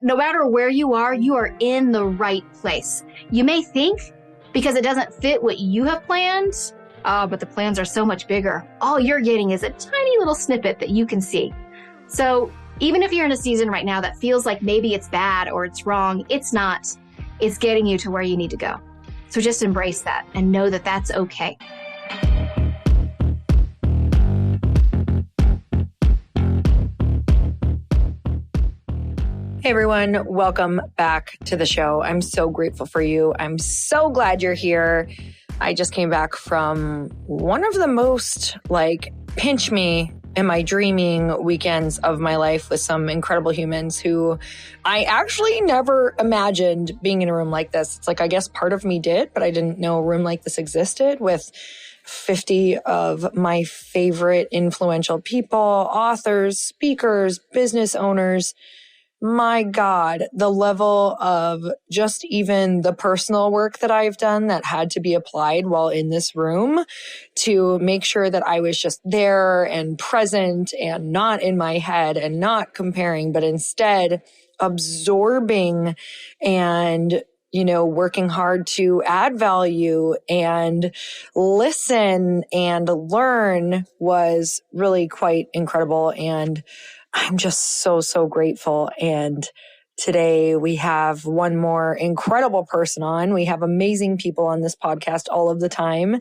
No matter where you are in the right place. You may think because it doesn't fit what you have planned, but the plans are so much bigger. All you're getting is a tiny little snippet that you can see. So even if you're in a season right now that feels like maybe it's bad or it's wrong, it's not. It's getting you to where you need to go. So just embrace that and know that that's okay. Hey everyone, welcome back to the show. I'm so grateful for you. I'm so glad you're here. I just came back from one of the most pinch me in my dreaming weekends of my life with some incredible humans who I actually never imagined being in a room like this. It's I guess part of me did, but I didn't know a room like this existed with 50 of my favorite influential people, authors, speakers, business owners. My God, the level of just even the personal work that I've done that had to be applied while in this room to make sure that I was just there and present and not in my head and not comparing, but instead absorbing and working hard to add value and listen and learn was really quite incredible. And I'm just so grateful. And today we have one more incredible person on. We have amazing people on this podcast all of the time.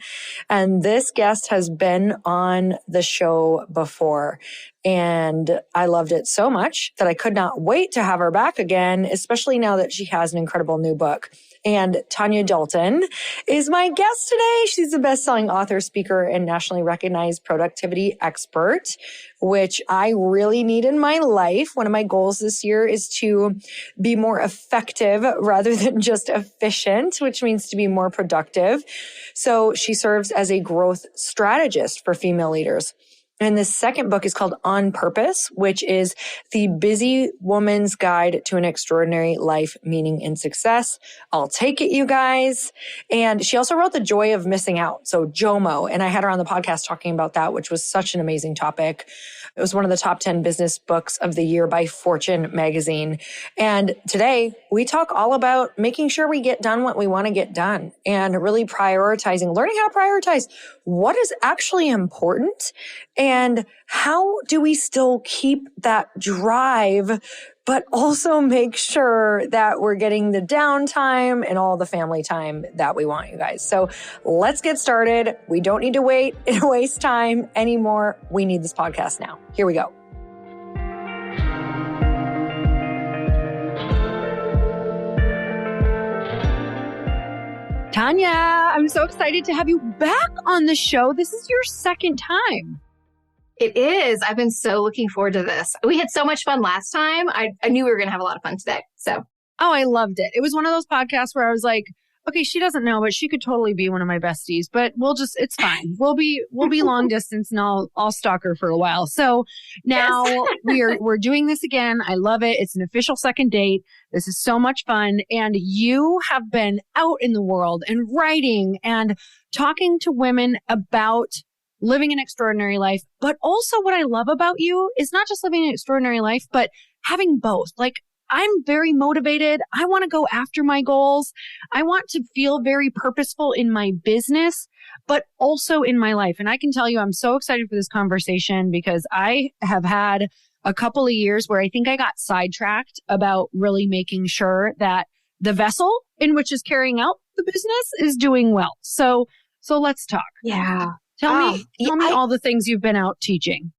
And this guest has been on the show before. And I loved it so much that I could not wait to have her back again, especially now that she has an incredible new book. And Tanya Dalton is my guest today. She's a best-selling author, speaker, and nationally recognized productivity expert, which I really need in my life. One of my goals this year is to be more effective rather than just efficient, which means to be more productive. So she serves as a growth strategist for female leaders. And the second book is called On Purpose, which is the busy woman's guide to an extraordinary life, meaning, and success. I'll take it, you guys. And she also wrote The Joy of Missing Out. So JOMO. And I had her on the podcast talking about that, which was such an amazing topic. It was one of the top 10 business books of the year by Fortune magazine. And today we talk all about making sure we get done what we want to get done and really prioritizing, learning how to prioritize what is actually important and how do we still keep that drive, but also make sure that we're getting the downtime and all the family time that we want, you guys. So let's get started. We don't need to wait and waste time anymore. We need this podcast now. Here we go. Tanya, I'm so excited to have you back on the show. This is your second time. It is. I've been so looking forward to this. We had so much fun last time. I knew we were going to have a lot of fun today. Oh, I loved it. It was one of those podcasts where I was like, okay, she doesn't know, but she could totally be one of my besties, but it's fine. We'll be long distance and I'll stalk her for a while. So now yes. we're doing this again. I love it. It's an official second date. This is so much fun. And you have been out in the world and writing and talking to women about living an extraordinary life. But also what I love about you is not just living an extraordinary life, but having both. I'm very motivated. I want to go after my goals. I want to feel very purposeful in my business, but also in my life. And I can tell you, I'm so excited for this conversation because I have had a couple of years where I think I got sidetracked about really making sure that the vessel in which is carrying out the business is doing well. So let's talk. Yeah. Tell me all the things you've been out teaching.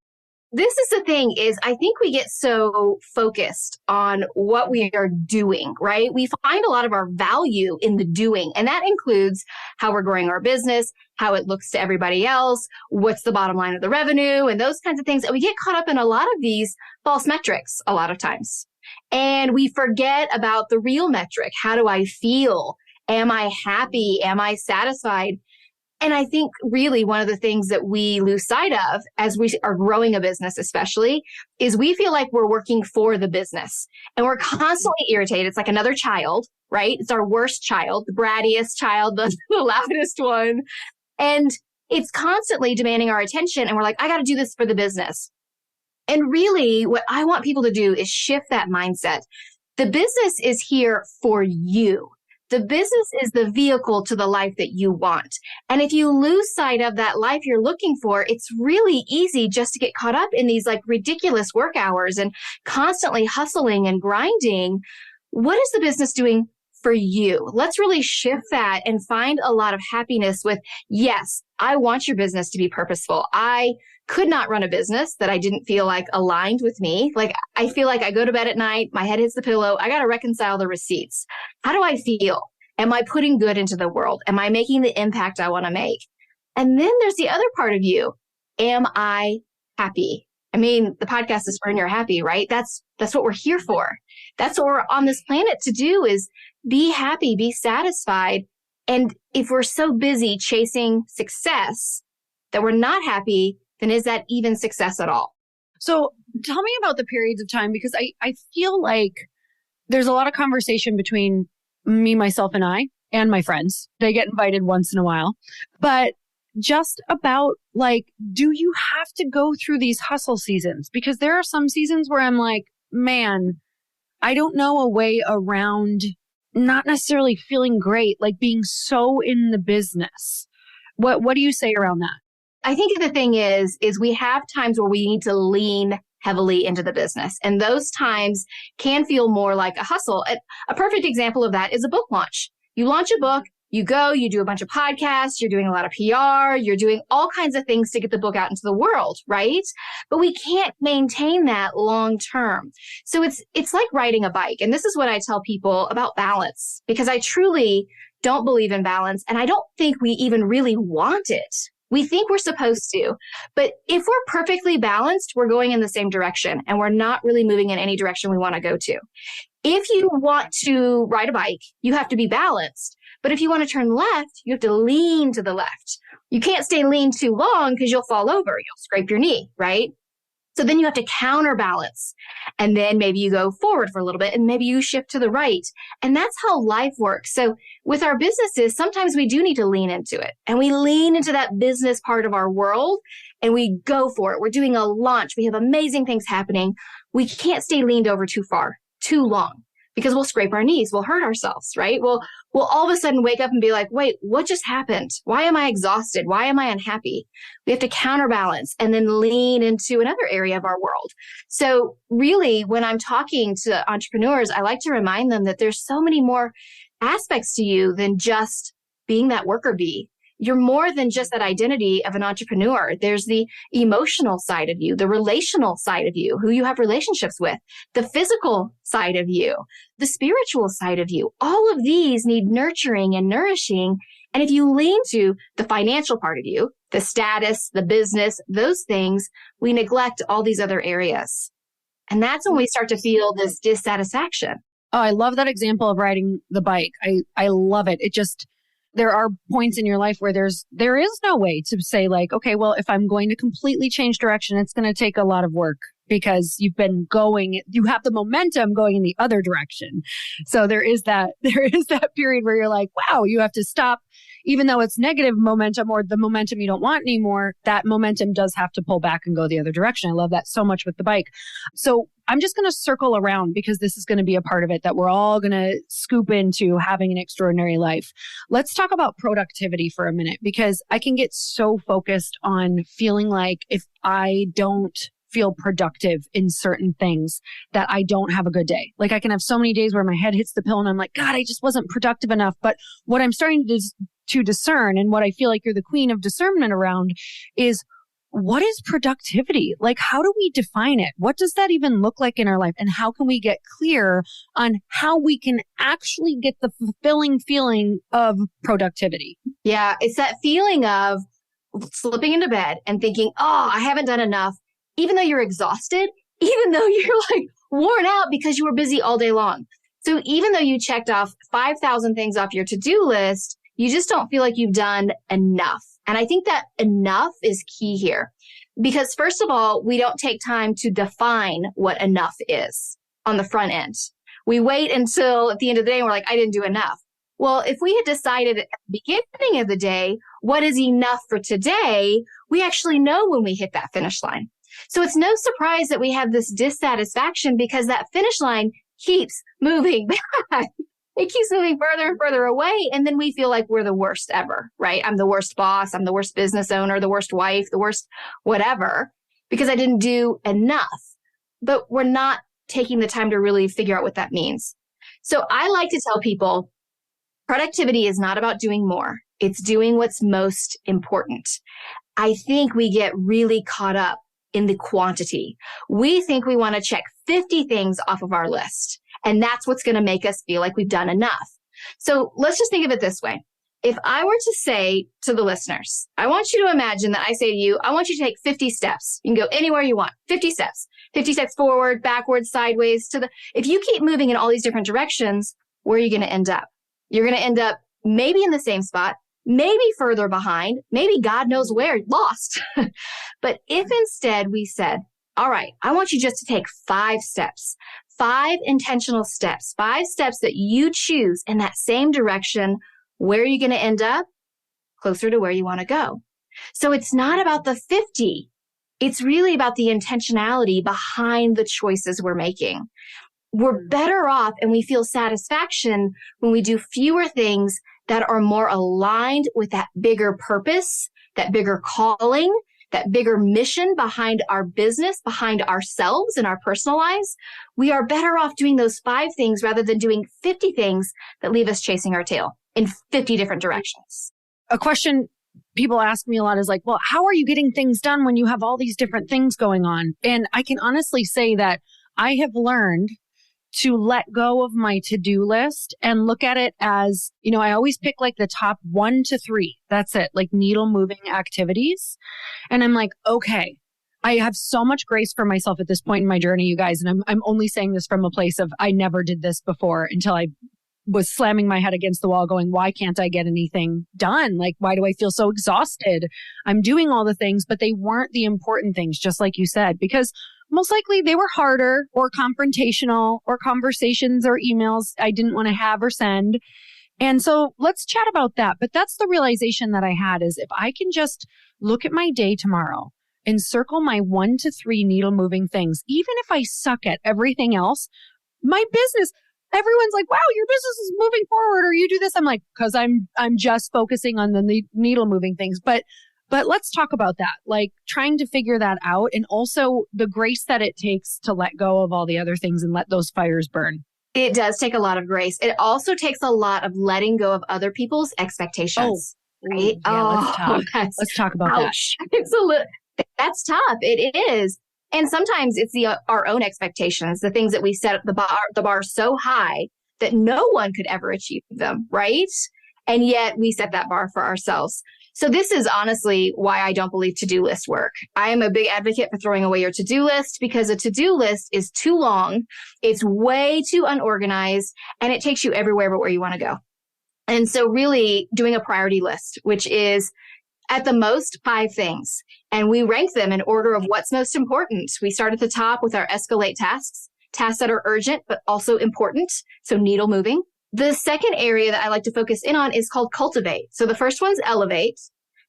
This is the thing is I think we get so focused on what we are doing, right? We find a lot of our value in the doing, and that includes how we're growing our business, how it looks to everybody else, what's the bottom line of the revenue, and those kinds of things. And we get caught up in a lot of these false metrics a lot of times. And we forget about the real metric. How do I feel? Am I happy? Am I satisfied? And I think really one of the things that we lose sight of as we are growing a business, especially, is we feel like we're working for the business and we're constantly irritated. It's like another child, right? It's our worst child, the brattiest child, the loudest one. And it's constantly demanding our attention. And we're like, I got to do this for the business. And really what I want people to do is shift that mindset The business is here for you. The business is the vehicle to the life that you want. And if you lose sight of that life you're looking for, it's really easy just to get caught up in these like ridiculous work hours and constantly hustling and grinding. What is the business doing for you? Let's really shift that and find a lot of happiness with, yes, I want your business to be purposeful. I could not run a business that I didn't feel like aligned with me. Like I feel like I go to bed at night, my head hits the pillow. I got to reconcile the receipts. How do I feel? Am I putting good into the world? Am I making the impact I want to make? And then there's the other part of you. Am I happy? I mean, the podcast is when you're happy, right? That's what we're here for. That's what we're on this planet to do, is be happy, be satisfied. And if we're so busy chasing success that we're not happy, then is that even success at all? So tell me about the periods of time, because I feel like there's a lot of conversation between me, myself, and I, and my friends. They get invited once in a while. But just about like, do you have to go through these hustle seasons? Because there are some seasons where I'm like, man, I don't know a way around not necessarily feeling great, like being so in the business. What do you say around that? I think the thing is we have times where we need to lean heavily into the business. And those times can feel more like a hustle. A perfect example of that is a book launch. You launch a book, you go, you do a bunch of podcasts, you're doing a lot of PR, you're doing all kinds of things to get the book out into the world, right? But we can't maintain that long term. So it's like riding a bike. And this is what I tell people about balance, because I truly don't believe in balance. And I don't think we even really want it. We think we're supposed to, but if we're perfectly balanced, we're going in the same direction and we're not really moving in any direction we want to go to. If you want to ride a bike, you have to be balanced. But if you want to turn left, you have to lean to the left. You can't stay lean too long because you'll fall over. You'll scrape your knee, right? So then you have to counterbalance. And then maybe you go forward for a little bit and maybe you shift to the right. And that's how life works. So with our businesses, sometimes we do need to lean into it. And we lean into that business part of our world and we go for it. We're doing a launch. We have amazing things happening. We can't stay leaned over too far, too long, because we'll scrape our knees. We'll hurt ourselves, right? We'll all of a sudden wake up and be like, wait, what just happened? Why am I exhausted? Why am I unhappy? We have to counterbalance and then lean into another area of our world. So really, when I'm talking to entrepreneurs, I like to remind them that there's so many more aspects to you than just being that worker bee. You're more than just that identity of an entrepreneur. There's the emotional side of you, the relational side of you, who you have relationships with, the physical side of you, the spiritual side of you. All of these need nurturing and nourishing. And if you lean to the financial part of you, the status, the business, those things, we neglect all these other areas. And that's when we start to feel this dissatisfaction. Oh, I love that example of riding the bike. I love it. There are points in your life where there is no way to say like, okay, well, if I'm going to completely change direction, it's going to take a lot of work because you have the momentum going in the other direction. So there is that period where you're like, wow, you have to stop, even though it's negative momentum or the momentum you don't want anymore, that momentum does have to pull back and go the other direction. I love that so much with the bike. So I'm just going to circle around because this is going to be a part of it that we're all going to scoop into having an extraordinary life. Let's talk about productivity for a minute, because I can get so focused on feeling like if I don't feel productive in certain things that I don't have a good day. Like I can have so many days where my head hits the pillow and I'm like, God, I just wasn't productive enough. But what I'm starting to discern, and what I feel like you're the queen of discernment around, is what is productivity? Like, how do we define it? What does that even look like in our life? And how can we get clear on how we can actually get the fulfilling feeling of productivity? Yeah, it's that feeling of slipping into bed and thinking, oh, I haven't done enough, even though you're exhausted, even though you're like worn out because you were busy all day long. So even though you checked off 5,000 things off your to-do list, you just don't feel like you've done enough. And I think that enough is key here, because first of all, we don't take time to define what enough is on the front end. We wait until at the end of the day, and we're like, I didn't do enough. Well, if we had decided at the beginning of the day, what is enough for today, we actually know when we hit that finish line. So it's no surprise that we have this dissatisfaction, because that finish line keeps moving back. It keeps moving further and further away. And then we feel like we're the worst ever, right? I'm the worst boss. I'm the worst business owner, the worst wife, the worst whatever, because I didn't do enough. But we're not taking the time to really figure out what that means. So I like to tell people productivity is not about doing more. It's doing what's most important. I think we get really caught up in the quantity. We think we want to check 50 things off of our list, and that's what's going to make us feel like we've done enough. So let's just think of it this way. If I were to say to the listeners, I want you to imagine that I say to you, I want you to take 50 steps. You can go anywhere you want, 50 steps forward, backwards, sideways if you keep moving in all these different directions, where are you going to end up? You're going to end up maybe in the same spot, maybe further behind, maybe God knows where, lost. But if instead we said, all right, I want you just to take 5 steps, 5 intentional steps, 5 steps that you choose in that same direction, where are you going to end up? Closer to where you want to go. So it's not about the 50. It's really about the intentionality behind the choices we're making. We're better off and we feel satisfaction when we do fewer things that are more aligned with that bigger purpose, that bigger calling, that bigger mission behind our business, behind ourselves and our personal lives. We are better off doing those 5 things rather than doing 50 things that leave us chasing our tail in 50 different directions. A question people ask me a lot is like, well, how are you getting things done when you have all these different things going on? And I can honestly say that I have learned to let go of my to-do list and look at it as, I always pick like the top 1 to 3. That's it, like needle moving activities. And I'm like, okay, I have so much grace for myself at this point in my journey, you guys. And I'm only saying this from a place of, I never did this before until I was slamming my head against the wall going, why can't I get anything done? Like, why do I feel so exhausted? I'm doing all the things, but they weren't the important things, just like you said, because most likely they were harder or confrontational or conversations or emails I didn't want to have or send. And so let's chat about that. But that's the realization that I had is if I can just look at my day tomorrow and circle my 1 to 3 needle moving things, even if I suck at everything else, my business, everyone's like, wow, your business is moving forward or you do this. I'm like, because I'm just focusing on the needle moving things. But let's talk about that, like trying to figure that out and also the grace that it takes to let go of all the other things and let those fires burn. It does take a lot of grace. It also takes a lot of letting go of other people's expectations, right? Yeah, let's talk about that. That's tough. It is. And sometimes it's our own expectations, the things that we set up the bar so high that no one could ever achieve them, right? And yet we set that bar for ourselves. So this is honestly why I don't believe to-do lists work. I am a big advocate for throwing away your to-do list because a to-do list is too long. It's way too unorganized and it takes you everywhere but where you want to go. And so really doing a priority list, which is at the most 5 things. And we rank them in order of what's most important. We start at the top with our escalate tasks that are urgent, but also important. So needle moving. The second area that I like to focus in on is called cultivate. So the first one's elevate,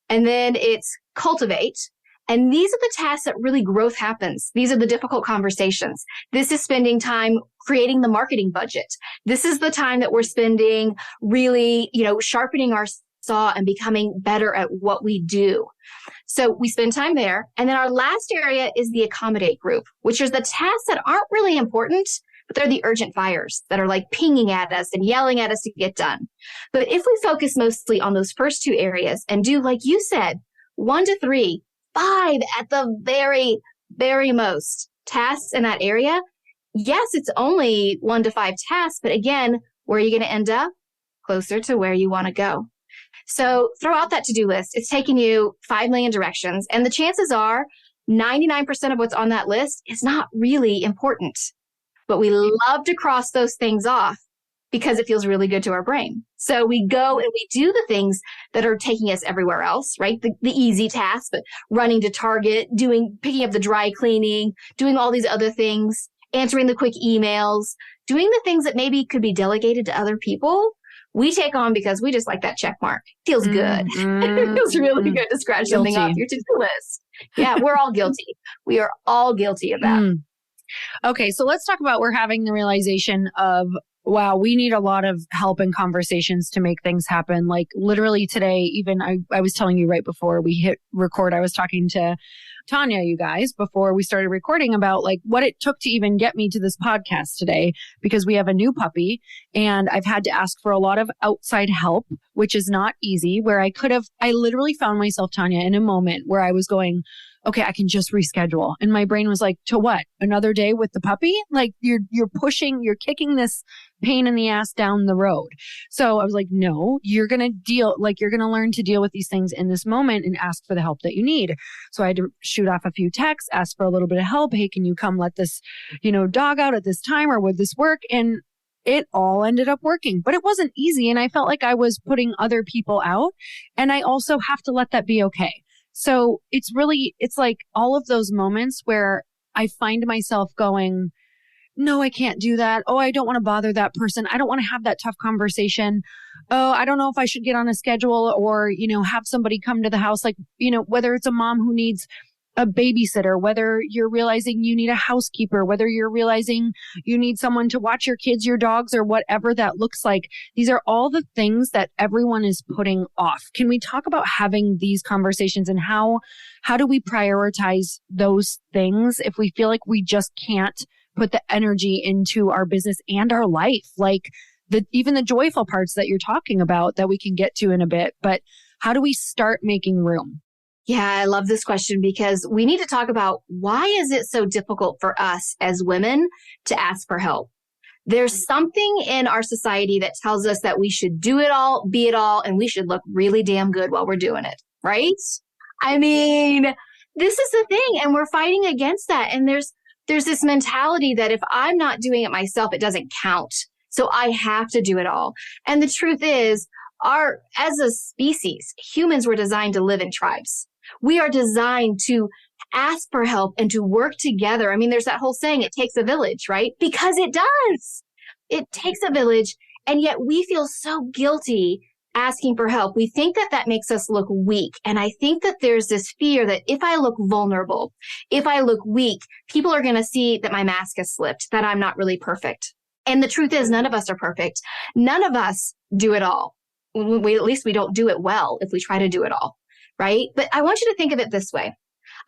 and then it's cultivate. And these are the tasks that really growth happens. These are the difficult conversations. This is spending time creating the marketing budget. This is the time that we're spending really, sharpening our saw and becoming better at what we do. So we spend time there. And then our last area is the accommodate group, which is the tasks that aren't really important, but they're the urgent fires that are like pinging at us and yelling at us to get done. But if we focus mostly on those first 2 areas and do, like you said, 1 to 3, 5 at the very, very most tasks in that area, yes, it's only 1 to 5 tasks, but again, where are you going to end up? Closer to where you want to go. So throw out that to-do list. It's taking you 5 million directions. And the chances are 99% of what's on that list is not really important. But we love to cross those things off because it feels really good to our brain. So we go and we do the things that are taking us everywhere else, right? The easy tasks, but running to Target, picking up the dry cleaning, doing all these other things, answering the quick emails, doing the things that maybe could be delegated to other people. We take on because we just like that check mark. Feels good. It feels really good to scratch something off your to-do list. Yeah, we're all guilty. We are all guilty of that. Okay, so let's talk about we're having the realization of, wow, we need a lot of help and conversations to make things happen. Like literally today, even I was telling you right before we hit record, I was talking to Tanya, you guys, before we started recording about like what it took to even get me to this podcast today, because we have a new puppy and I've had to ask for a lot of outside help, which is not easy, where I literally found myself, Tanya, in a moment where I was going, okay, I can just reschedule. And my brain was like, to what? Another day with the puppy? Like you're kicking this pain in the ass down the road. So I was like, no, you're going to learn to deal with these things in this moment and ask for the help that you need. So I had to shoot off a few texts, ask for a little bit of help. Hey, can you come let this, dog out at this time, or would this work? And it all ended up working, but it wasn't easy. And I felt like I was putting other people out, and I also have to let that be okay. So it's like all of those moments where I find myself going, no, I can't do that. Oh, I don't want to bother that person. I don't want to have that tough conversation. Oh, I don't know if I should get on a schedule or, have somebody come to the house. Like, whether it's a mom who needs a babysitter, whether you're realizing you need a housekeeper, whether you're realizing you need someone to watch your kids, your dogs, or whatever that looks like. These are all the things that everyone is putting off. Can we talk about having these conversations and how do we prioritize those things if we feel like we just can't put the energy into our business and our life? Like even the joyful parts that you're talking about that we can get to in a bit, but how do we start making room? Yeah, I love this question because we need to talk about why is it so difficult for us as women to ask for help? There's something in our society that tells us that we should do it all, be it all, and we should look really damn good while we're doing it, right? I mean, this is the thing, and we're fighting against that. And there's this mentality that if I'm not doing it myself, it doesn't count. So I have to do it all. And the truth is, as a species, humans were designed to live in tribes. We are designed to ask for help and to work together. I mean, there's that whole saying, it takes a village, right? Because it does. It takes a village. And yet we feel so guilty asking for help. We think that makes us look weak. And I think that there's this fear that if I look vulnerable, if I look weak, people are going to see that my mask has slipped, that I'm not really perfect. And the truth is, none of us are perfect. None of us do it all. At least we don't do it well if we try to do it all. Right? But I want you to think of it this way.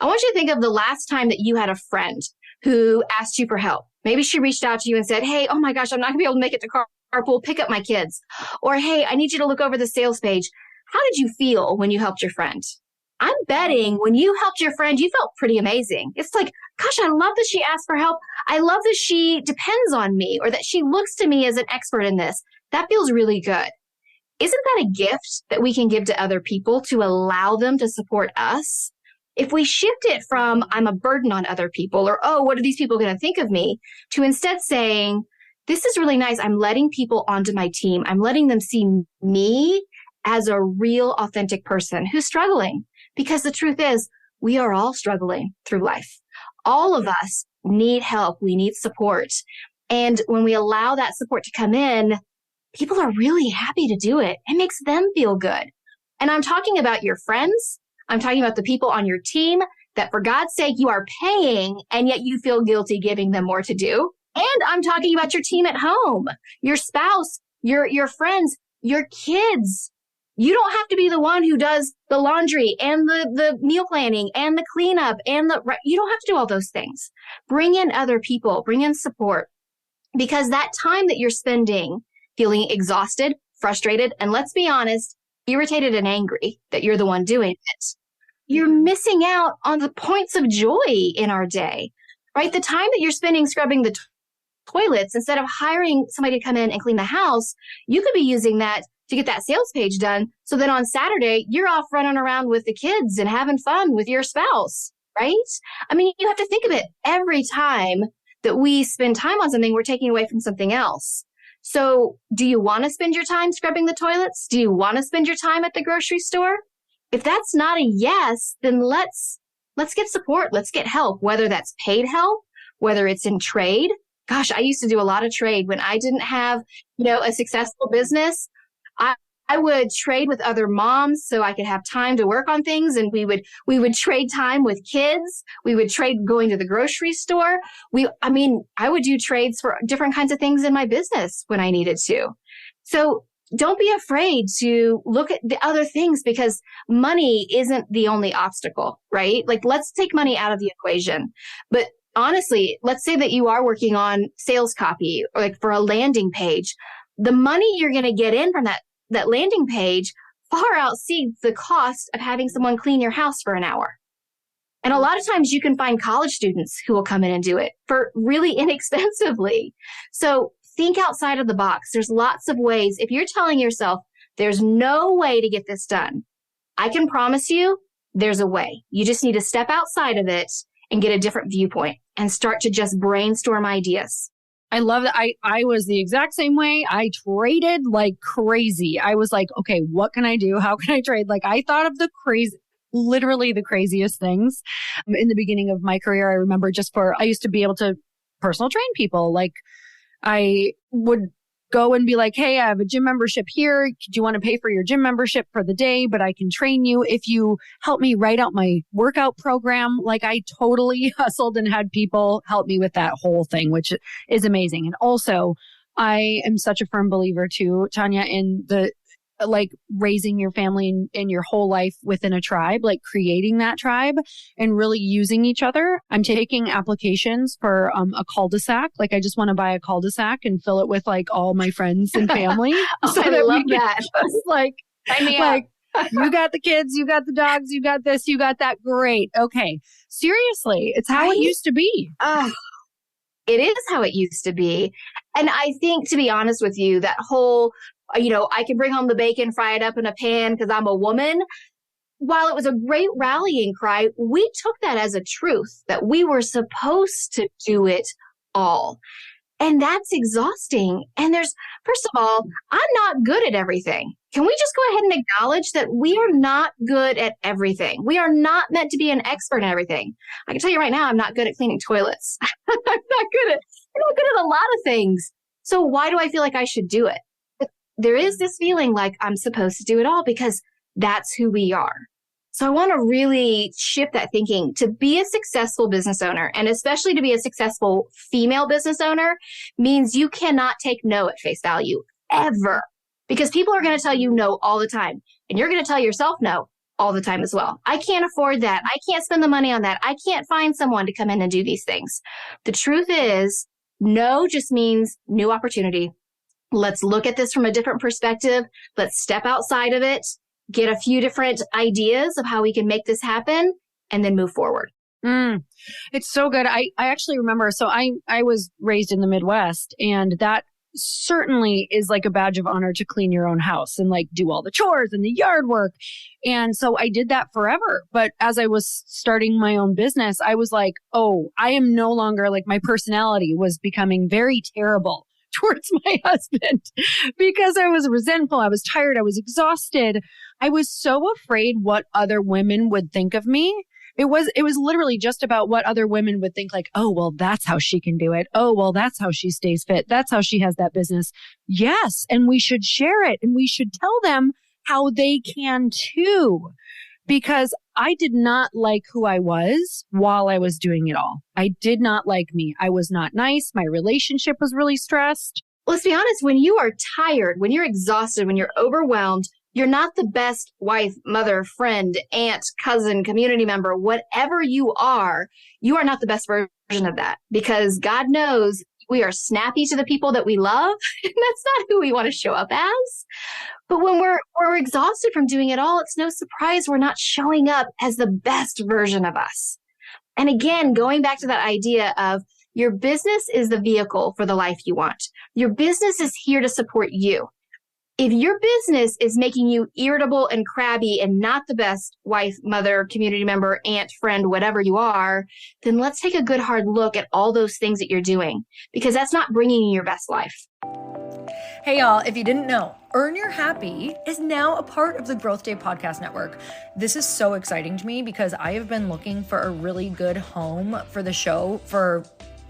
I want you to think of the last time that you had a friend who asked you for help. Maybe she reached out to you and said, hey, oh my gosh, I'm not gonna be able to make it to carpool, pick up my kids. Or, hey, I need you to look over the sales page. How did you feel when you helped your friend? I'm betting when you helped your friend, you felt pretty amazing. It's like, gosh, I love that she asked for help. I love that she depends on me or that she looks to me as an expert in this. That feels really good. Isn't that a gift that we can give to other people to allow them to support us? If we shift it from I'm a burden on other people or, oh, what are these people going to think of me? To instead saying, this is really nice. I'm letting people onto my team. I'm letting them see me as a real, authentic person who's struggling. Because the truth is, we are all struggling through life. All of us need help. We need support. And when we allow that support to come in, people are really happy to do it. It makes them feel good. And I'm talking about your friends. I'm talking about the people on your team that for God's sake, you are paying and yet you feel guilty giving them more to do. And I'm talking about your team at home, your spouse, your friends, your kids. You don't have to be the one who does the laundry and the meal planning and the cleanup you don't have to do all those things. Bring in other people, bring in support, because that time that you're spending feeling exhausted, frustrated, and let's be honest, irritated and angry that you're the one doing it, you're missing out on the points of joy in our day, right? The time that you're spending scrubbing the toilets, instead of hiring somebody to come in and clean the house, you could be using that to get that sales page done. So then on Saturday, you're off running around with the kids and having fun with your spouse, right? I mean, you have to think of it. Every time that we spend time on something, we're taking away from something else. So do you want to spend your time scrubbing the toilets? Do you want to spend your time at the grocery store? If that's not a yes, then let's get support. Let's get help, whether that's paid help, whether it's in trade. Gosh, I used to do a lot of trade when I didn't have, a successful business. I I would trade with other moms so I could have time to work on things. And we would trade time with kids. We would trade going to the grocery store. I would do trades for different kinds of things in my business when I needed to. So don't be afraid to look at the other things, because money isn't the only obstacle, right? Like, let's take money out of the equation. But honestly, let's say that you are working on sales copy or like for a landing page. The money you're going to get in from that landing page far exceeds the cost of having someone clean your house for an hour. And a lot of times you can find college students who will come in and do it for really inexpensively. So think outside of the box. There's lots of ways. If you're telling yourself there's no way to get this done, I can promise you there's a way. You just need to step outside of it and get a different viewpoint and start to just brainstorm ideas. I love that. I was the exact same way. I traded like crazy. I was like, okay, what can I do? How can I trade? Like, I thought of literally the craziest things. In the beginning of my career, I remember I used to be able to personal train people. Like, I would go and be like, hey, I have a gym membership here. Do you want to pay for your gym membership for the day? But I can train you if you help me write out my workout program. Like, I totally hustled and had people help me with that whole thing, which is amazing. And also, I am such a firm believer too, Tanya, in the like raising your family and your whole life within a tribe, like creating that tribe and really using each other. I'm taking applications for a cul-de-sac. Like, I just want to buy a cul-de-sac and fill it with like all my friends and family. I love that. Like, you got the kids, you got the dogs, you got this, you got that. Great. Okay. Seriously, it's how it used to be. It is how it used to be. And I think, to be honest with you, that whole I can bring home the bacon, fry it up in a pan because I'm a woman. While it was a great rallying cry, we took that as a truth that we were supposed to do it all. And that's exhausting. And first of all, I'm not good at everything. Can we just go ahead and acknowledge that we are not good at everything? We are not meant to be an expert in everything. I can tell you right now, I'm not good at cleaning toilets. I'm not good at a lot of things. So why do I feel like I should do it? There is this feeling like I'm supposed to do it all because that's who we are. So I want to really shift that thinking. To be a successful business owner, and especially to be a successful female business owner, means you cannot take no at face value ever, because people are going to tell you no all the time. And you're going to tell yourself no all the time as well. I can't afford that. I can't spend the money on that. I can't find someone to come in and do these things. The truth is, no just means new opportunity. Let's look at this from a different perspective. Let's step outside of it, get a few different ideas of how we can make this happen, and then move forward. It's so good. I actually remember, so I was raised in the Midwest, and that certainly is like a badge of honor to clean your own house and like do all the chores and the yard work. And so I did that forever. But as I was starting my own business, I was like, oh, I am no longer, like, my personality was becoming very terrible towards my husband because I was resentful. I was tired. I was exhausted. I was so afraid what other women would think of me. It was literally just about what other women would think, like, oh, well, that's how she can do it. Oh, well, that's how she stays fit. That's how she has that business. Yes. And we should share it, and we should tell them how they can too. Because I did not like who I was while I was doing it all. I did not like me. I was not nice. My relationship was really stressed. Let's be honest. When you are tired, when you're exhausted, when you're overwhelmed, you're not the best wife, mother, friend, aunt, cousin, community member, whatever you are not the best version of that, because God knows we are snappy to the people that we love. And that's not who we want to show up as. But when we're exhausted from doing it all, it's no surprise we're not showing up as the best version of us. And again, going back to that idea of your business is the vehicle for the life you want. Your business is here to support you. If your business is making you irritable and crabby and not the best wife, mother, community member, aunt, friend, whatever you are, then let's take a good hard look at all those things that you're doing, because that's not bringing you your best life. Hey y'all, if you didn't know, Earn Your Happy is now a part of the Growth Day Podcast Network. This is so exciting to me because I have been looking for a really good home for the show for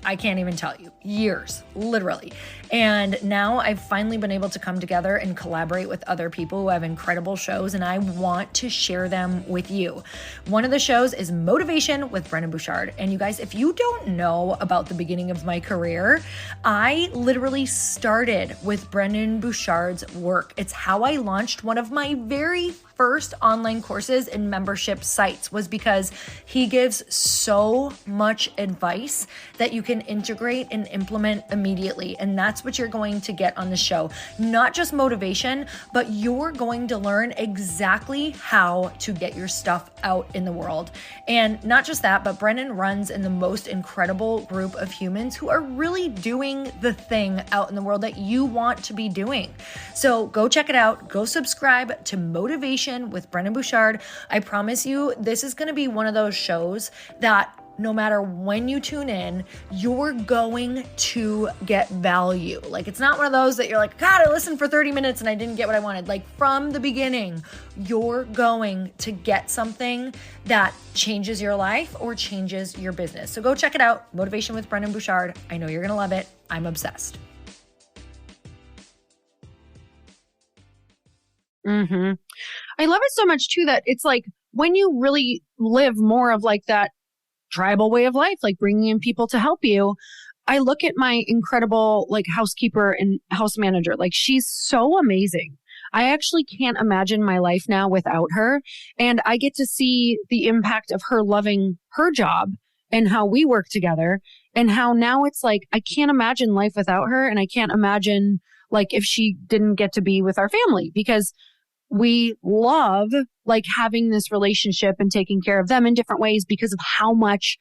I can't even tell you, years, literally. And now I've finally been able to come together and collaborate with other people who have incredible shows, and I want to share them with you. One of the shows is Motivation with Brendon Burchard. And you guys, if you don't know about the beginning of my career, I literally started with Brendon Burchard's work. It's how I launched one of my very first online courses and membership sites, was because he gives so much advice that you can integrate and implement immediately. And that's what you're going to get on the show. Not just motivation, but you're going to learn exactly how to get your stuff out in the world. And not just that, but Brendon runs in the most incredible group of humans who are really doing the thing out in the world that you want to be doing. So go check it out. Go subscribe to Motivation with Brendon Burchard. I promise you, this is going to be one of those shows that no matter when you tune in, you're going to get value. Like, it's not one of those that you're like, God, I listened for 30 minutes and I didn't get what I wanted. Like, from the beginning, you're going to get something that changes your life or changes your business. So go check it out. Motivation with Brendon Burchard. I know you're going to love it. I'm obsessed. Mm-hmm. I love it so much too that it's like when you really live more of like that tribal way of life, like bringing in people to help you. I look at my incredible like housekeeper and house manager. Like, she's so amazing. I actually can't imagine my life now without her. And I get to see the impact of her loving her job and how we work together, and how now it's like, I can't imagine life without her. And I can't imagine like if she didn't get to be with our family, because we love like having this relationship and taking care of them in different ways because of how much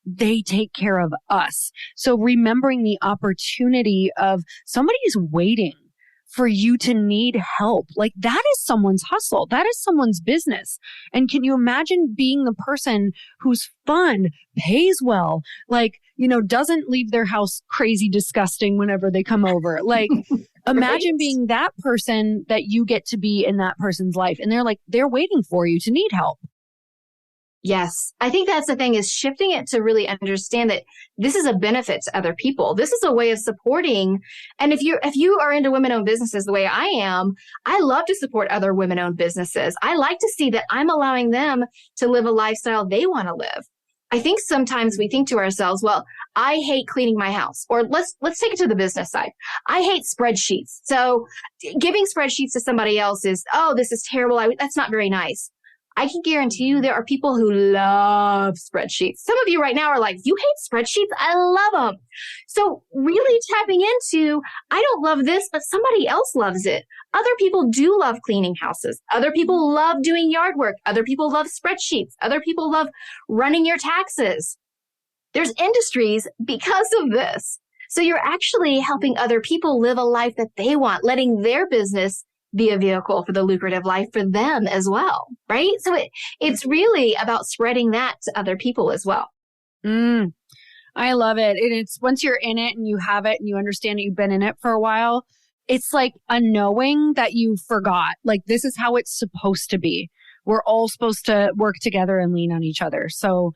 they take care of us. So remembering the opportunity of somebody is waiting for you to need help. Like, that is someone's hustle. That is someone's business. And can you imagine being the person who's fun, pays well, like, you know, doesn't leave their house crazy disgusting whenever they come over? Like, imagine being that person that you get to be in that person's life. And they're waiting for you to need help. Yes. I think that's the thing, is shifting it to really understand that this is a benefit to other people. This is a way of supporting. And if you are into women-owned businesses the way I am, I love to support other women-owned businesses. I like to see that I'm allowing them to live a lifestyle they want to live. I think sometimes we think to ourselves, well, I hate cleaning my house. Or let's take it to the business side. I hate spreadsheets. So giving spreadsheets to somebody else is, oh, this is terrible. That's not very nice. I can guarantee you there are people who love spreadsheets. Some of you right now are like, you hate spreadsheets? I love them. So really tapping into, I don't love this, but somebody else loves it. Other people do love cleaning houses. Other people love doing yard work. Other people love spreadsheets. Other people love running your taxes. There's industries because of this. So you're actually helping other people live a life that they want, letting their business be a vehicle for the lucrative life for them as well, right? So it's really about spreading that to other people as well. I love it. And it's once you're in it and you have it and you understand that you've been in it for a while, it's like a knowing that you forgot. Like, this is how it's supposed to be. We're all supposed to work together and lean on each other. So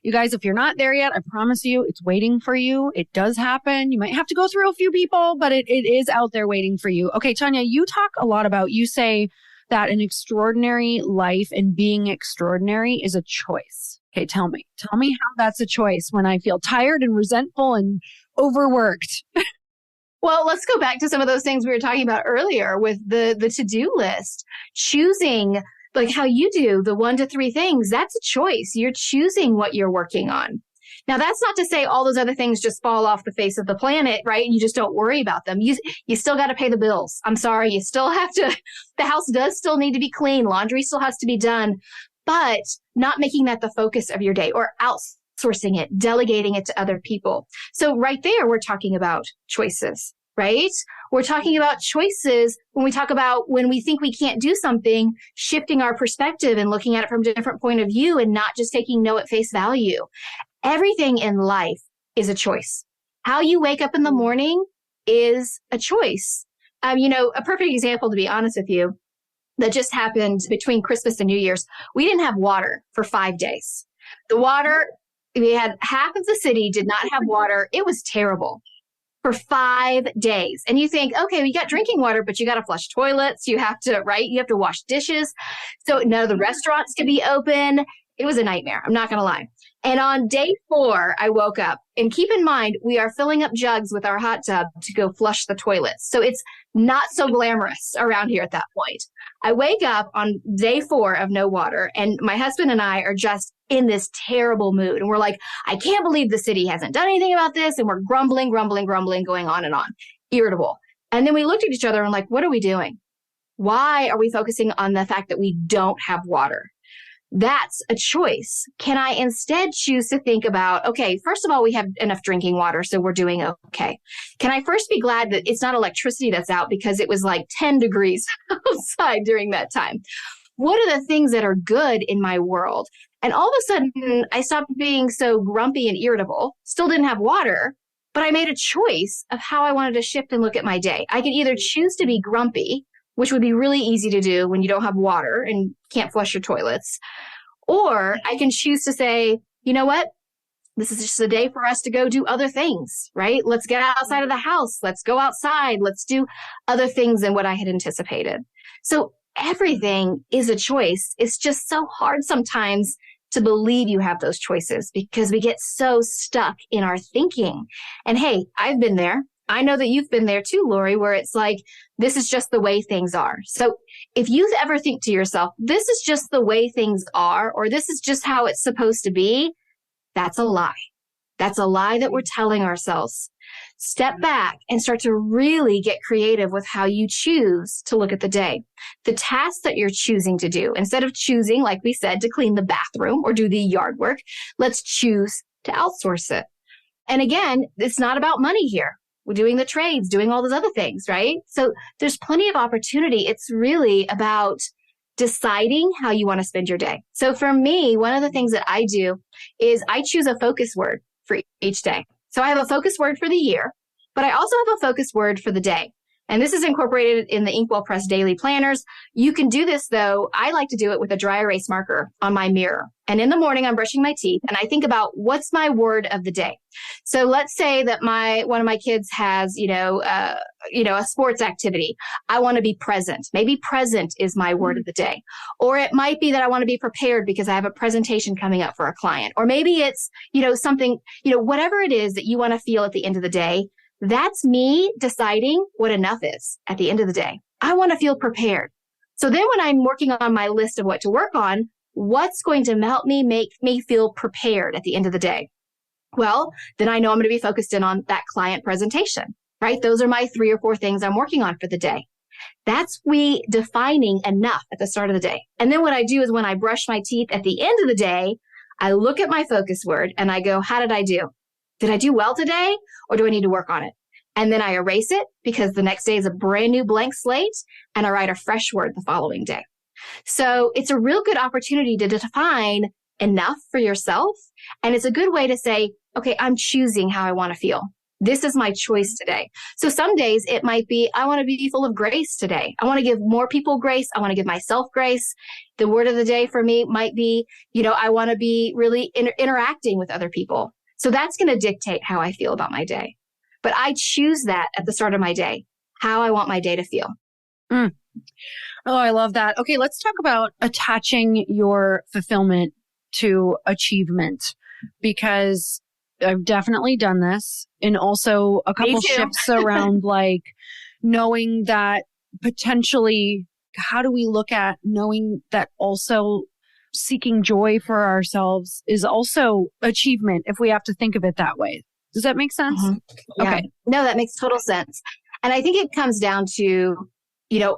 you guys, if you're not there yet, I promise you it's waiting for you. It does happen. You might have to go through a few people, but it is out there waiting for you. Okay, Tanya, you talk a lot about, you say that an extraordinary life and being extraordinary is a choice. Okay, tell me how that's a choice when I feel tired and resentful and overworked. Well, let's go back to some of those things we were talking about earlier with the to-do list. Choosing, like how you do the 1 to 3 things, that's a choice. You're choosing what you're working on. Now, that's not to say all those other things just fall off the face of the planet, right? And you just don't worry about them. You still got to pay the bills. I'm sorry. You still have to, the house does still need to be clean. Laundry still has to be done, but not making that the focus of your day or outsourcing it, delegating it to other people. So right there, we're talking about choices, right? We're talking about choices when we talk about when we think we can't do something, shifting our perspective and looking at it from a different point of view and not just taking no at face value. Everything in life is a choice. How you wake up in the morning is a choice. A perfect example, to be honest with you, that just happened between Christmas and New Year's. We didn't have water for 5 days. The water We had half of the city did not have water. It was terrible for 5 days. And you think, okay, we got drinking water, but you got to flush toilets. You have to, right? You have to wash dishes. So none of the restaurants could be open. It was a nightmare. I'm not going to lie. And on day 4, I woke up, and keep in mind, we are filling up jugs with our hot tub to go flush the toilets. So it's not so glamorous around here at that point. I wake up on day 4 of no water, and my husband and I are just in this terrible mood. And we're like, I can't believe the city hasn't done anything about this. And we're grumbling, going on and on, irritable. And then we looked at each other and like, what are we doing? Why are we focusing on the fact that we don't have water? That's a choice. Can I instead choose to think about, okay, first of all, we have enough drinking water, so we're doing okay. Can I first be glad that it's not electricity that's out because it was like 10 degrees outside during that time? What are the things that are good in my world? And all of a sudden, I stopped being so grumpy and irritable, still didn't have water, but I made a choice of how I wanted to shift and look at my day. I could either choose to be grumpy, which would be really easy to do when you don't have water and can't flush your toilets. Or I can choose to say, you know what? This is just a day for us to go do other things, right? Let's get outside of the house. Let's go outside. Let's do other things than what I had anticipated. So everything is a choice. It's just so hard sometimes to believe you have those choices because we get so stuck in our thinking. And hey, I've been there. I know that you've been there too, Lori, where it's like, this is just the way things are. So if you ever think to yourself, this is just the way things are, or this is just how it's supposed to be, that's a lie. That's a lie that we're telling ourselves. Step back and start to really get creative with how you choose to look at the day. The tasks that you're choosing to do, instead of choosing, like we said, to clean the bathroom or do the yard work, let's choose to outsource it. And again, it's not about money here. We're doing the trades, doing all those other things, right? So there's plenty of opportunity. It's really about deciding how you want to spend your day. So for me, one of the things that I do is I choose a focus word for each day. So I have a focus word for the year, but I also have a focus word for the day. And this is incorporated in the Inkwell Press daily planners. You can do this, though. I like to do it with a dry erase marker on my mirror. And in the morning, I'm brushing my teeth and I think about what's my word of the day. So let's say that one of my kids has, a sports activity. I want to be present. Maybe present is my word of the day. Or it might be that I want to be prepared because I have a presentation coming up for a client. Or maybe it's, something, whatever it is that you want to feel at the end of the day. That's me deciding what enough is at the end of the day. I want to feel prepared. So then when I'm working on my list of what to work on, what's going to help me make me feel prepared at the end of the day? Well, then I know I'm going to be focused in on that client presentation, right? Those are my 3 or 4 things I'm working on for the day. That's me defining enough at the start of the day. And then what I do is when I brush my teeth at the end of the day, I look at my focus word and I go, how did I do? Did I do well today or do I need to work on it? And then I erase it because the next day is a brand new blank slate and I write a fresh word the following day. So it's a real good opportunity to define enough for yourself. And it's a good way to say, okay, I'm choosing how I want to feel. This is my choice today. So some days it might be, I want to be full of grace today. I want to give more people grace. I want to give myself grace. The word of the day for me might be, I want to be really interacting with other people. So that's going to dictate how I feel about my day. But I choose that at the start of my day, how I want my day to feel. Mm. Oh, I love that. Okay, let's talk about attaching your fulfillment to achievement, because I've definitely done this. And also a couple shifts around like knowing that potentially, how do we look at knowing that also seeking joy for ourselves is also achievement if we have to think of it that way. Does that make sense? Mm-hmm. Yeah. Okay. No, that makes total sense. And I think it comes down to,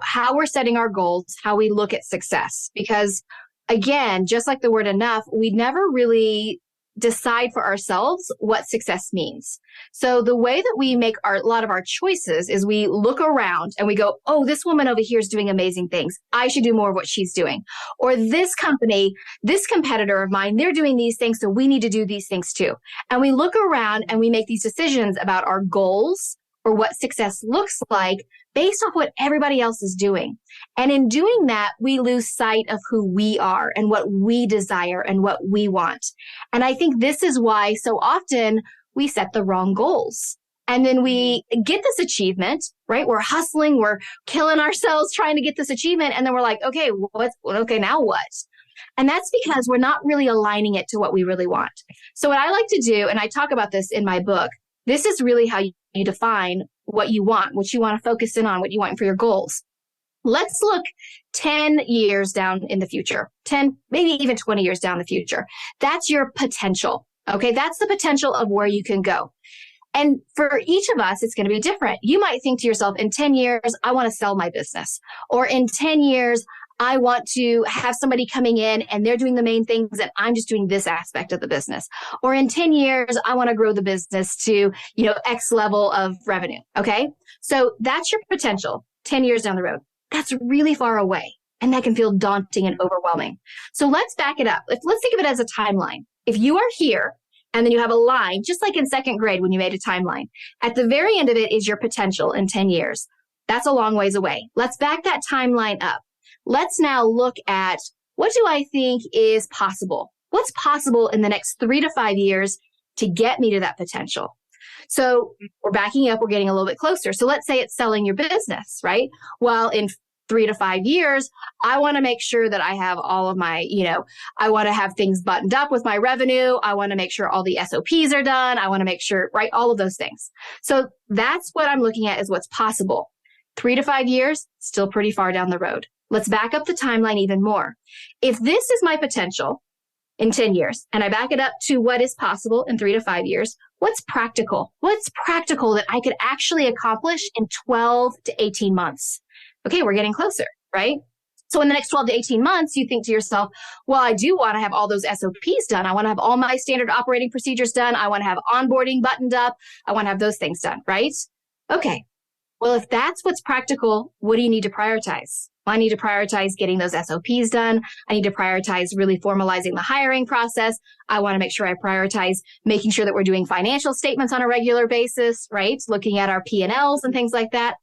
how we're setting our goals, how we look at success. Because again, just like the word enough, we never really decide for ourselves what success means. So the way that we make a lot of our choices is we look around and we go, oh, this woman over here is doing amazing things. I should do more of what she's doing. Or this company, this competitor of mine, they're doing these things, so we need to do these things too. And we look around and we make these decisions about our goals or what success looks like based off what everybody else is doing. And in doing that, we lose sight of who we are and what we desire and what we want. And I think this is why so often we set the wrong goals. And then we get this achievement, right? We're hustling, we're killing ourselves trying to get this achievement. And then we're like, okay, now what? And that's because we're not really aligning it to what we really want. So what I like to do, and I talk about this in my book, this is really how you define what you want to focus in on, what you want for your goals. Let's look 10 years down in the future, 10, maybe even 20 years down the future. That's your potential. Okay. That's the potential of where you can go. And for each of us, it's going to be different. You might think to yourself, in 10 years, I want to sell my business. Or in 10 years, I want to have somebody coming in and they're doing the main things and I'm just doing this aspect of the business. Or in 10 years, I want to grow the business to, X level of revenue. Okay. So that's your potential 10 years down the road. That's really far away. And that can feel daunting and overwhelming. So let's back it up. Let's think of it as a timeline. If you are here and then you have a line, just like in second grade when you made a timeline, at the very end of it is your potential in 10 years. That's a long ways away. Let's back that timeline up. Let's now look at, what do I think is possible? What's possible in the next 3 to 5 years to get me to that potential? So we're backing up, we're getting a little bit closer. So let's say it's selling your business, right? Well, in 3 to 5 years, I want to make sure that I have all of my, I want to have things buttoned up with my revenue. I want to make sure all the SOPs are done. I want to make sure, right? All of those things. So that's what I'm looking at is what's possible. 3 to 5 years, still pretty far down the road. Let's back up the timeline even more. If this is my potential in 10 years and I back it up to what is possible in 3 to 5 years, what's practical? What's practical that I could actually accomplish in 12 to 18 months? Okay, we're getting closer, right? So in the next 12 to 18 months, you think to yourself, well, I do want to have all those SOPs done. I want to have all my standard operating procedures done. I want to have onboarding buttoned up. I want to have those things done, right? Okay. Well, if that's what's practical, what do you need to prioritize? Well, I need to prioritize getting those SOPs done. I need to prioritize really formalizing the hiring process. I want to make sure I prioritize making sure that we're doing financial statements on a regular basis, right? Looking at our P&Ls and things like that.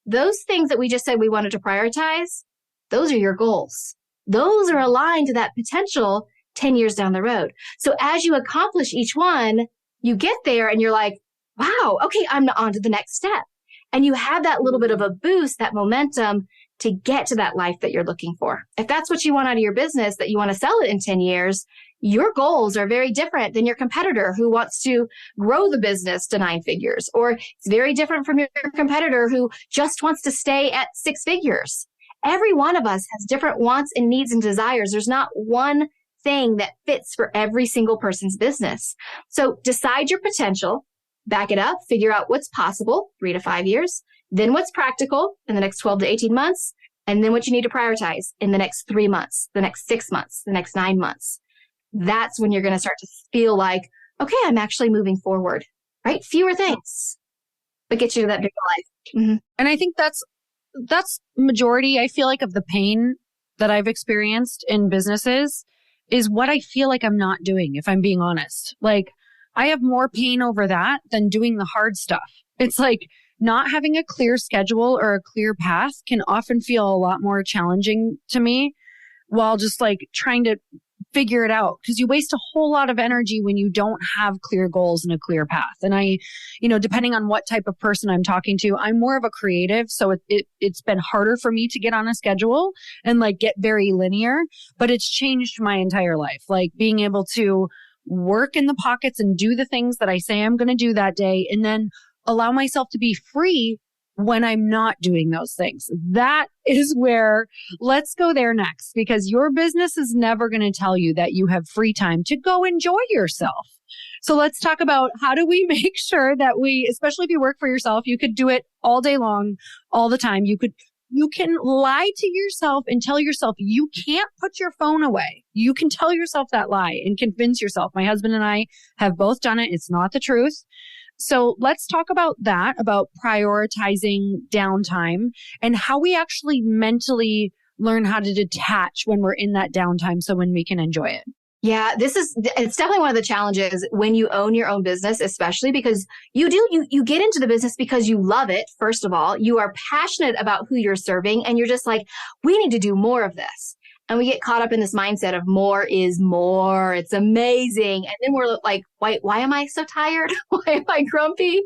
Those things that we just said we wanted to prioritize, those are your goals. Those are aligned to that potential 10 years down the road. So as you accomplish each one, you get there and you're like, wow, okay, I'm on to the next step. And you have that little bit of a boost, that momentum to get to that life that you're looking for. If that's what you want out of your business, that you want to sell it in 10 years, your goals are very different than your competitor who wants to grow the business to 9 figures. Or it's very different from your competitor who just wants to stay at 6 figures. Every one of us has different wants and needs and desires. There's not one thing that fits for every single person's business. So decide your potential, back it up, figure out what's possible 3 to 5 years, then what's practical in the next 12 to 18 months, and then what you need to prioritize in the next 3 months, the next 6 months, the next 9 months. That's when you're going to start to feel like, okay, I'm actually moving forward, right? Fewer things, but get you to that bigger life. Mm-hmm. And I think that's majority, I feel like, of the pain that I've experienced in businesses is what I feel like I'm not doing, if I'm being honest. Like, I have more pain over that than doing the hard stuff. It's like not having a clear schedule or a clear path can often feel a lot more challenging to me while just like trying to figure it out, because you waste a whole lot of energy when you don't have clear goals and a clear path. And I, depending on what type of person I'm talking to, I'm more of a creative. So it's been harder for me to get on a schedule and like get very linear, but it's changed my entire life. Like being able to work in the pockets and do the things that I say I'm going to do that day, and then allow myself to be free when I'm not doing those things. That is where, let's go there next, because your business is never going to tell you that you have free time to go enjoy yourself. So let's talk about how do we make sure that we, especially if you work for yourself, you could do it all day long, all the time. You can lie to yourself and tell yourself you can't put your phone away. You can tell yourself that lie and convince yourself. My husband and I have both done it. It's not the truth. So let's talk about that, about prioritizing downtime and how we actually mentally learn how to detach when we're in that downtime so when we can enjoy it. Yeah, it's definitely one of the challenges when you own your own business, especially because you get into the business because you love it. First of all, you are passionate about who you're serving and you're just like, we need to do more of this. And we get caught up in this mindset of more is more. It's amazing. And then we're like, why am I so tired? Why am I grumpy?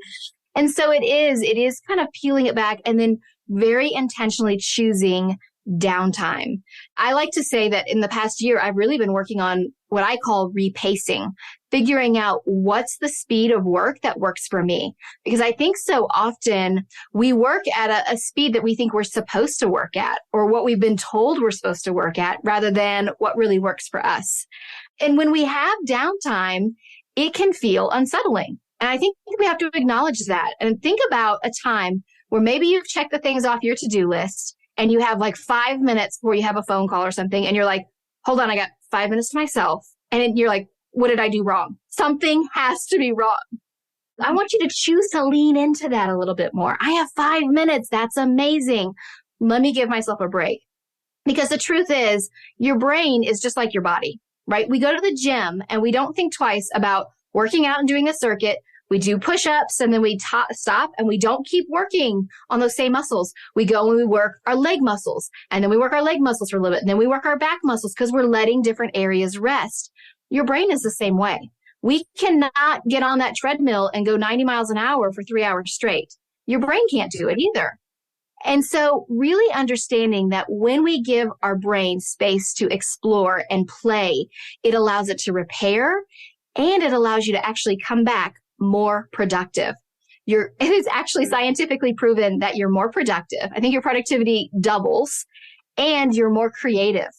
And so it is kind of peeling it back and then very intentionally choosing downtime. I like to say that in the past year, I've really been working on what I call repacing, figuring out what's the speed of work that works for me. Because I think so often we work at a speed that we think we're supposed to work at or what we've been told we're supposed to work at rather than what really works for us. And when we have downtime, it can feel unsettling. And I think we have to acknowledge that and think about a time where maybe you've checked the things off your to-do list and you have like 5 minutes before you have a phone call or something. And you're like, hold on, I got 5 minutes to myself. And you're like, what did I do wrong? Something has to be wrong. I want you to choose to lean into that a little bit more. I have 5 minutes. That's amazing. Let me give myself a break. Because the truth is, your brain is just like your body, right? We go to the gym and we don't think twice about working out and doing a circuit. We do push-ups and then we stop and we don't keep working on those same muscles. We go and we work our leg muscles and then we work our leg muscles for a little bit and then we work our back muscles because we're letting different areas rest. Your brain is the same way. We cannot get on that treadmill and go 90 miles an hour for 3 hours straight. Your brain can't do it either. And so really understanding that when we give our brain space to explore and play, it allows it to repair and it allows you to actually come back more productive. It is actually scientifically proven that you're more productive. I think your productivity doubles and you're more creative.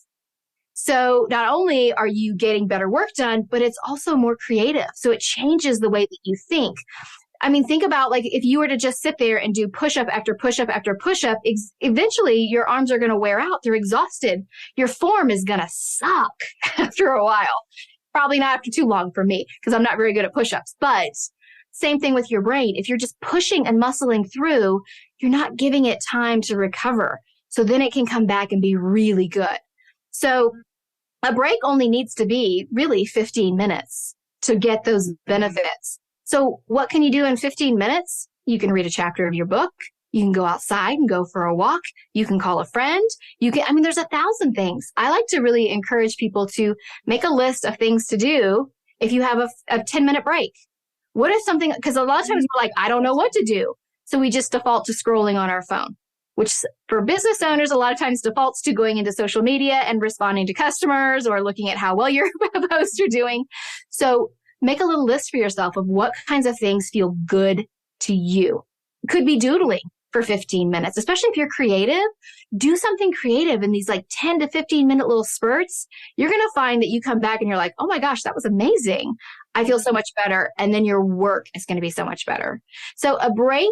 So not only are you getting better work done, but it's also more creative. So it changes the way that you think. I mean, think about like if you were to just sit there and do push-up after push-up after push-up, eventually your arms are going to wear out. They're exhausted. Your form is going to suck after a while. Probably not after too long for me because I'm not very good at push-ups. But same thing with your brain. If you're just pushing and muscling through, you're not giving it time to recover. So then it can come back and be really good. So a break only needs to be really 15 minutes to get those benefits. So what can you do in 15 minutes? You can read a chapter of your book. You can go outside and go for a walk. You can call a friend. There's 1,000 things. I like to really encourage people to make a list of things to do if you have a 10-minute break. What is something, because a lot of times we're like, I don't know what to do. So we just default to scrolling on our phone, which for business owners, a lot of times defaults to going into social media and responding to customers or looking at how well your posts are doing. So make a little list for yourself of what kinds of things feel good to you. Could be doodling for 15 minutes, especially if you're creative. Do something creative in these like 10 to 15 minute little spurts. You're going to find that you come back and you're like, oh my gosh, that was amazing. I feel so much better. And then your work is going to be so much better. So a break,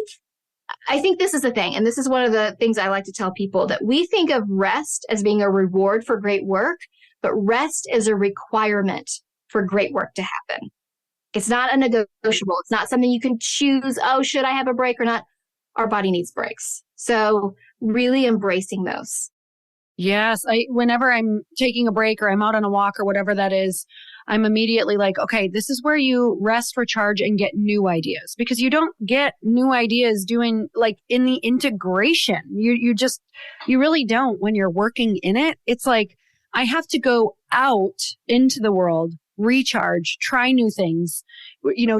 I think this is the thing. And this is one of the things I like to tell people, that we think of rest as being a reward for great work, but rest is a requirement for great work to happen. It's not a negotiable. It's not something you can choose. Oh, should I have a break or not? Our body needs breaks. So really embracing those. Yes. Whenever I'm taking a break or I'm out on a walk or whatever that is, I'm immediately like, okay, this is where you rest, recharge, and get new ideas, because you don't get new ideas doing like in the integration. You really don't when you're working in it. It's like, I have to go out into the world, recharge, try new things,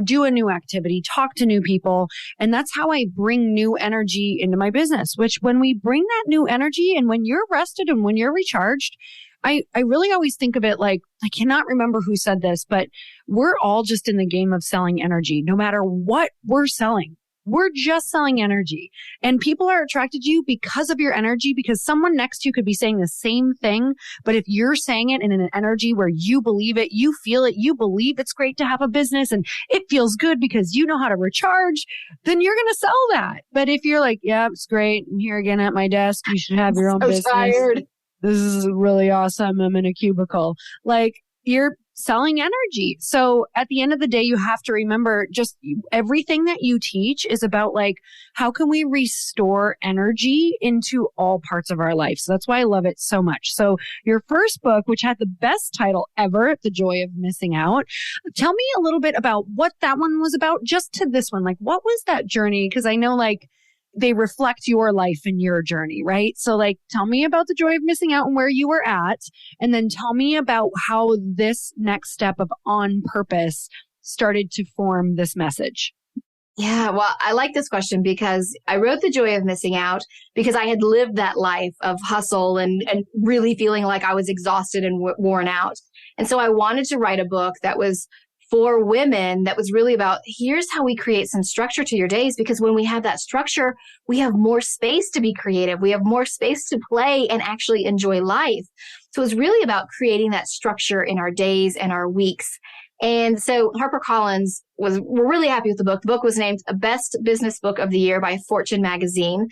do a new activity, talk to new people. And that's how I bring new energy into my business, which when we bring that new energy and when you're rested and when you're recharged, I really always think of it like, I cannot remember who said this, but we're all just in the game of selling energy, no matter what we're selling. We're just selling energy, and people are attracted to you because of your energy, because someone next to you could be saying the same thing. But if you're saying it in an energy where you believe it, you feel it, you believe it's great to have a business and it feels good because you know how to recharge, then you're going to sell that. But if you're like, yeah, it's great, I'm here again at my desk, you should have your own business. Tired. This is really awesome. I'm in a cubicle. Like, you're selling energy. So at the end of the day, you have to remember just everything that you teach is about like, how can we restore energy into all parts of our life? So that's why I love it so much. So your first book, which had the best title ever, The Joy of Missing Out. Tell me a little bit about what that one was about, just to this one. Like, what was that journey? Because I know like they reflect your life and your journey, right? So like, tell me about The Joy of Missing Out and where you were at. And then tell me about how this next step of On Purpose started to form this message. Yeah, well, I like this question because I wrote The Joy of Missing Out because I had lived that life of hustle and really feeling like I was exhausted and worn out. And so I wanted to write a book that was for women that was really about, here's how we create some structure to your days, because when we have that structure, we have more space to be creative. We have more space to play and actually enjoy life. So it's really about creating that structure in our days and our weeks. And so HarperCollins we're really happy with the book. The book was named a Best Business Book of the Year by Fortune magazine,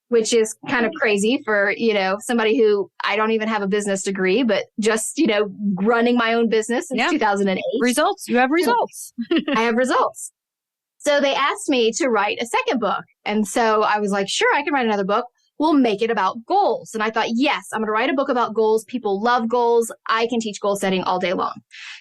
which is kind of crazy for, somebody who I don't even have a business degree, but just, running my own business since 2008. Results. You have results. I have results. So they asked me to write a second book. And so I was like, sure, I can write another book. We'll make it about goals. And I thought, yes, I'm going to write a book about goals. People love goals. I can teach goal setting all day long.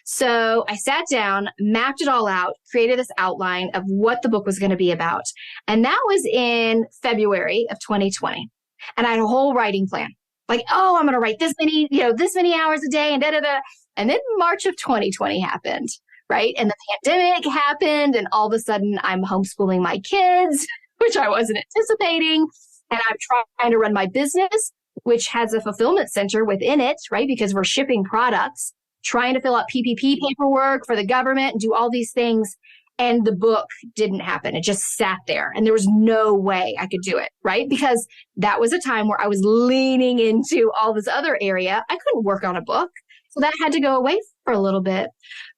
So I sat down, mapped it all out, created this outline of what the book was going to be about. And that was in February of 2020. And I had a whole writing plan. Like, I'm going to write this many hours a day and da-da-da. And then March of 2020 happened, right? And the pandemic happened. And all of a sudden I'm homeschooling my kids, which I wasn't anticipating. And I'm trying to run my business, which has a fulfillment center within it, right? Because we're shipping products, trying to fill out PPP paperwork for the government and do all these things. And the book didn't happen. It just sat there and there was no way I could do it, right? Because that was a time where I was leaning into all this other area. I couldn't work on a book. So that had to go away for a little bit.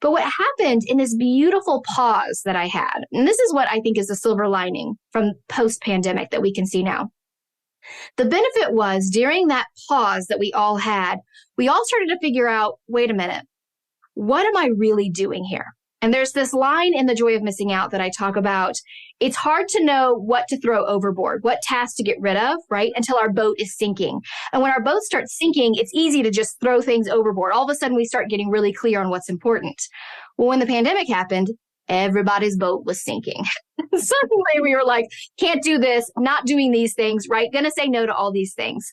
But what happened in this beautiful pause that I had, and this is what I think is the silver lining from post-pandemic that we can see now. The benefit was during that pause that we all had, we all started to figure out, wait a minute, what am I really doing here? And there's this line in The Joy of Missing Out that I talk about. It's hard to know what to throw overboard, what tasks to get rid of, right? Until our boat is sinking. And when our boat starts sinking, it's easy to just throw things overboard. All of a sudden, we start getting really clear on what's important. Well, when the pandemic happened, everybody's boat was sinking. Suddenly we were like, can't do this, not doing these things, right? Going to say no to all these things.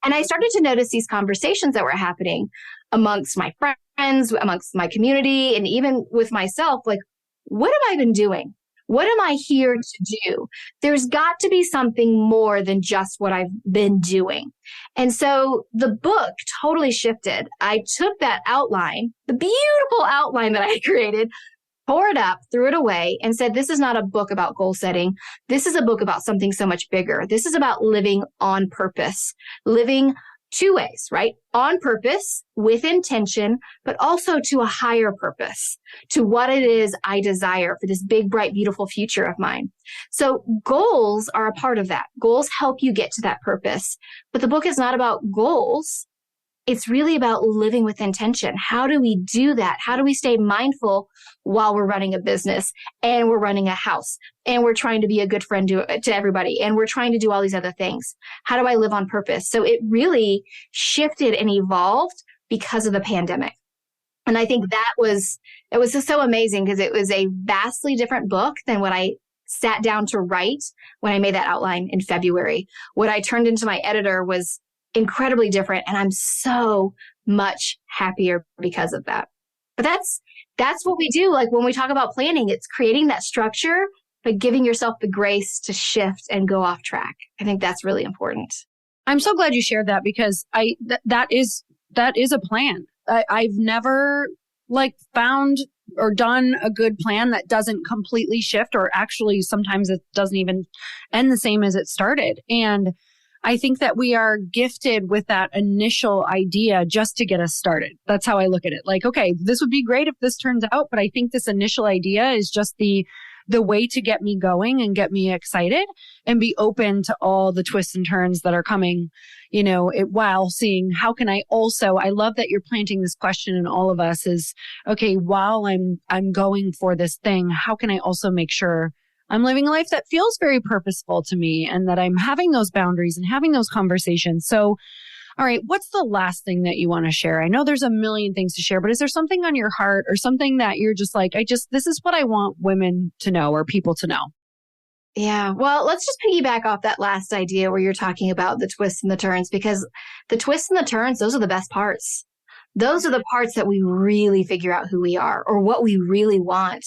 And I started to notice these conversations that were happening amongst my friends, amongst my community, and even with myself. Like, what have I been doing? What am I here to do? There's got to be something more than just what I've been doing. And so the book totally shifted. I took that outline, the beautiful outline that I had created, tore it up, threw it away, and said, this is not a book about goal setting. This is a book about something so much bigger. This is about living on purpose, living two ways, right? On purpose, with intention, but also to a higher purpose, to what it is I desire for this big, bright, beautiful future of mine. So goals are a part of that. Goals help you get to that purpose. But the book is not about goals. It's really about living with intention. How do we do that? How do we stay mindful while we're running a business and we're running a house and we're trying to be a good friend to everybody and we're trying to do all these other things? How do I live on purpose? So it really shifted and evolved because of the pandemic. And I think it was just so amazing because it was a vastly different book than what I sat down to write when I made that outline in February. What I turned into my editor was incredibly different. And I'm so much happier because of that. But that's what we do. Like when we talk about planning, it's creating that structure, but giving yourself the grace to shift and go off track. I think that's really important. I'm so glad you shared that because that is a plan. I've never found or done a good plan that doesn't completely shift, or actually sometimes it doesn't even end the same as it started. And I think that we are gifted with that initial idea just to get us started. That's how I look at it. Like, okay, this would be great if this turns out, but I think this initial idea is just the the way to get me going and get me excited and be open to all the twists and turns that are coming, while seeing how can I also, I love that you're planting this question in all of us is, okay, while I'm going for this thing, how can I also make sure I'm living a life that feels very purposeful to me and that I'm having those boundaries and having those conversations. So, all right, what's the last thing that you want to share? I know there's a million things to share, but is there something on your heart or something that you're just like, this is what I want women to know or people to know? Yeah. Well, let's just piggyback off that last idea where you're talking about the twists and the turns, because the twists and the turns, those are the best parts. Those are the parts that we really figure out who we are or what we really want.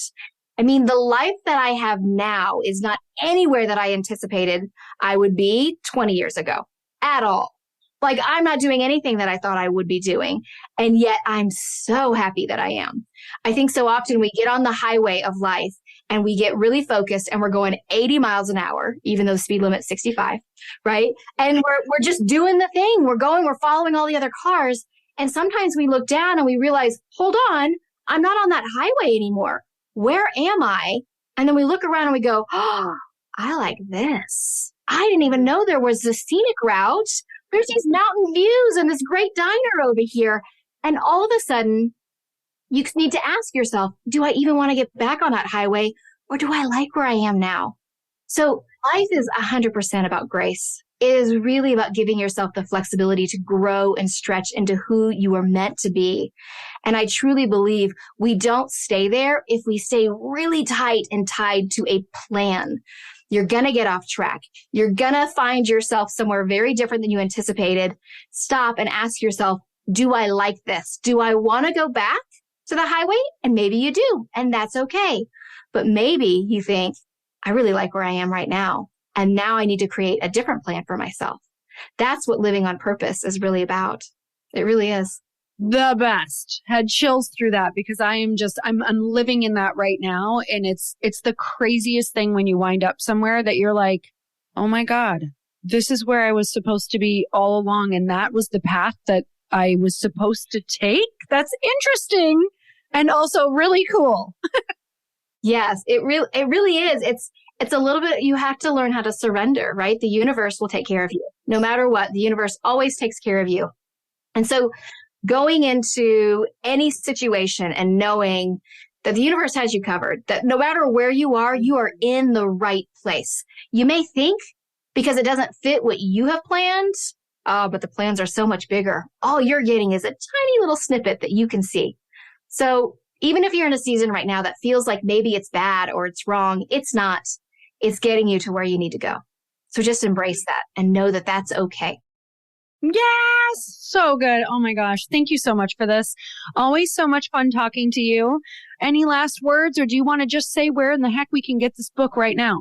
I mean, the life that I have now is not anywhere that I anticipated I would be 20 years ago at all. Like, I'm not doing anything that I thought I would be doing. And yet I'm so happy that I am. I think so often we get on the highway of life and we get really focused and we're going 80 miles an hour, even though the speed limit's 65, right? And we're just doing the thing. We're following all the other cars. And sometimes we look down and we realize, hold on, I'm not on that highway anymore. Where am I? And then we look around and we go, oh, I like this. I didn't even know there was this scenic route. There's these mountain views and this great diner over here. And all of a sudden, you need to ask yourself, do I even want to get back on that highway or do I like where I am now? So life is 100% about grace. It is really about giving yourself the flexibility to grow and stretch into who you are meant to be. And I truly believe we don't stay there if we stay really tight and tied to a plan. You're going to get off track. You're going to find yourself somewhere very different than you anticipated. Stop and ask yourself, do I like this? Do I want to go back to the highway? And maybe you do, and that's okay. But maybe you think, I really like where I am right now. And now I need to create a different plan for myself. That's what living on purpose is really about. It really is. The best. Had chills through that because I'm living in that right now. And it's the craziest thing when you wind up somewhere that you're like, oh my God, this is where I was supposed to be all along. And that was the path that I was supposed to take. That's interesting. And also really cool. Yes, it really is. It's a little bit, you have to learn how to surrender, right? The universe will take care of you. No matter what, the universe always takes care of you. And so going into any situation and knowing that the universe has you covered, that no matter where you are in the right place. You may think because it doesn't fit what you have planned, but the plans are so much bigger. All you're getting is a tiny little snippet that you can see. So even if you're in a season right now that feels like maybe it's bad or it's wrong, it's not. It's getting you to where you need to go. So just embrace that and know that that's okay. Yes. So good. Oh my gosh. Thank you so much for this. Always so much fun talking to you. Any last words, or do you want to just say where in the heck we can get this book right now?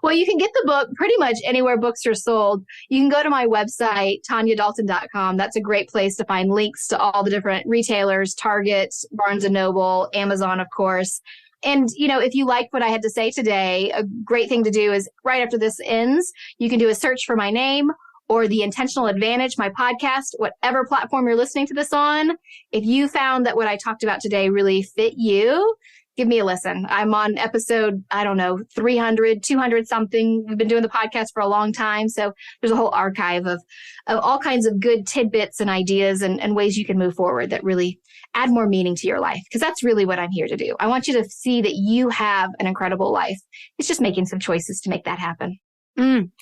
Well, you can get the book pretty much anywhere books are sold. You can go to my website, tanyadalton.com. That's a great place to find links to all the different retailers, Target, Barnes & Noble, Amazon, of course. And, if you like what I had to say today, a great thing to do is right after this ends, you can do a search for my name or The Intentional Advantage, my podcast, whatever platform you're listening to this on. If you found that what I talked about today really fit you, give me a listen. I'm on episode, 300, 200 something. We've been doing the podcast for a long time. So there's a whole archive of all kinds of good tidbits and ideas and ways you can move forward that really add more meaning to your life. Because that's really what I'm here to do. I want you to see that you have an incredible life. It's just making some choices to make that happen.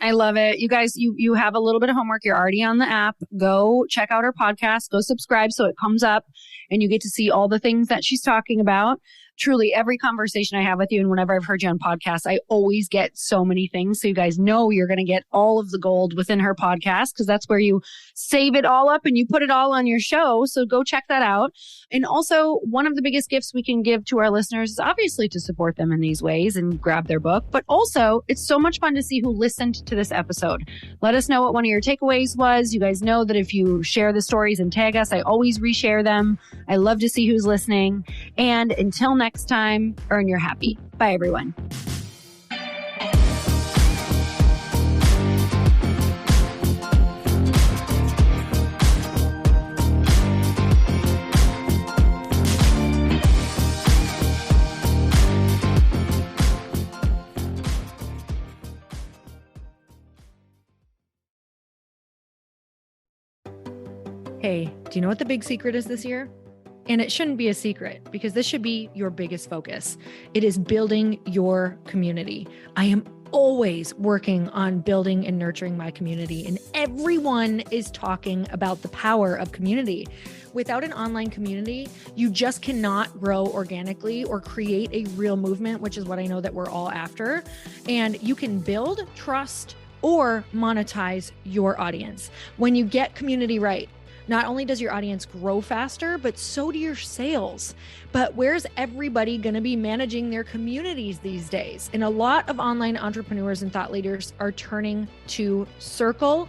I love it. You guys, you have a little bit of homework. You're already on the app. Go check out her podcast. Go subscribe so it comes up and you get to see all the things that she's talking about. Truly, every conversation I have with you and whenever I've heard you on podcasts, I always get so many things. So you guys know you're going to get all of the gold within her podcast because that's where you save it all up and you put it all on your show. So go check that out. And also, one of the biggest gifts we can give to our listeners is obviously to support them in these ways and grab their book. But also, it's so much fun to see who listened to this episode. Let us know what one of your takeaways was. You guys know that if you share the stories and tag us, I always reshare them. I love to see who's listening. And until next time, earn your happy. Bye, everyone. Hey, do you know what the big secret is this year? And it shouldn't be a secret because this should be your biggest focus. It is building your community. I am always working on building and nurturing my community, and everyone is talking about the power of community. Without an online community, you just cannot grow organically or create a real movement, which is what I know that we're all after. And you can build trust or monetize your audience. When you get community right, not only does your audience grow faster, but so do your sales. But where's everybody going to be managing their communities these days? And a lot of online entrepreneurs and thought leaders are turning to Circle.so.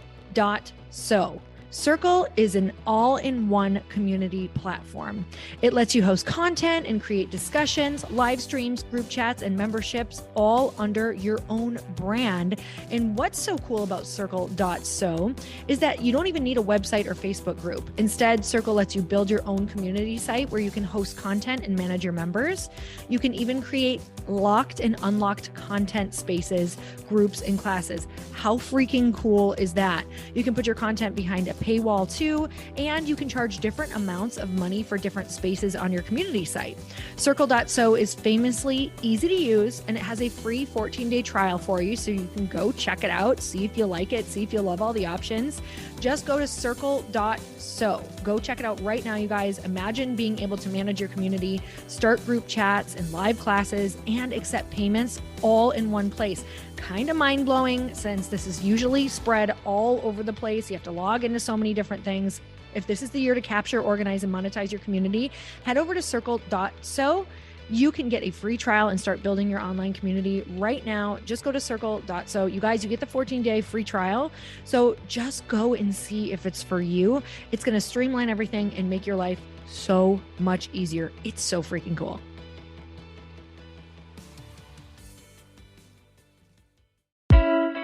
Circle is an all-in-one community platform. It lets you host content and create discussions, live streams, group chats, and memberships all under your own brand. And what's so cool about Circle.so is that you don't even need a website or Facebook group. Instead, Circle lets you build your own community site where you can host content and manage your members. You can even create locked and unlocked content spaces, groups, and classes. How freaking cool is that? You can put your content behind a paywall too, and you can charge different amounts of money for different spaces on your community site. Circle.so is famously easy to use, and it has a free 14-day trial for you, so you can go check it out, see if you like it, see if you love all the options. Just go to Circle.so. Go check it out right now, you guys. Imagine being able to manage your community, start group chats and live classes, and accept payments all in one place. Kind of mind-blowing since this is usually spread all over the place. You have to log into so many different things. If this is the year to capture, organize, and monetize your community, head over to Circle.so. You can get a free trial and start building your online community right now. Just go to Circle.so. You guys, you get the 14-day free trial. So just go and see if it's for you. It's going to streamline everything and make your life so much easier. It's so freaking cool.